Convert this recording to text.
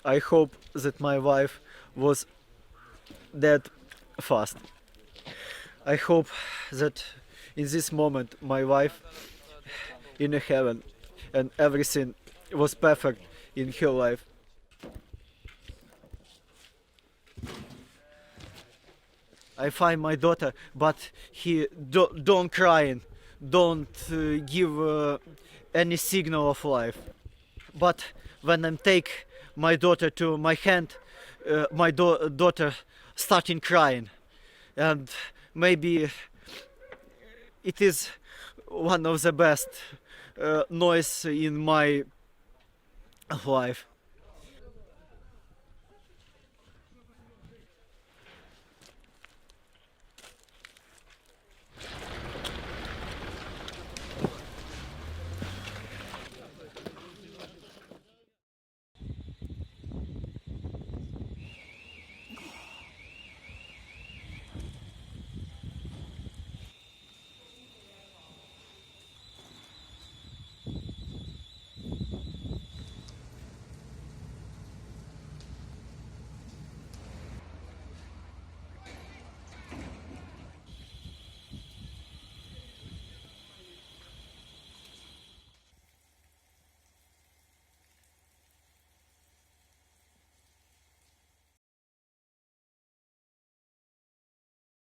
I hope that my wife was dead fast. I hope that in this moment my wife in heaven and everything was perfect in her life. I find my daughter, but don't crying, don't give any signal of life. But when I take my daughter to my hand, my daughter starting crying, and maybe it is one of the best noise in my life.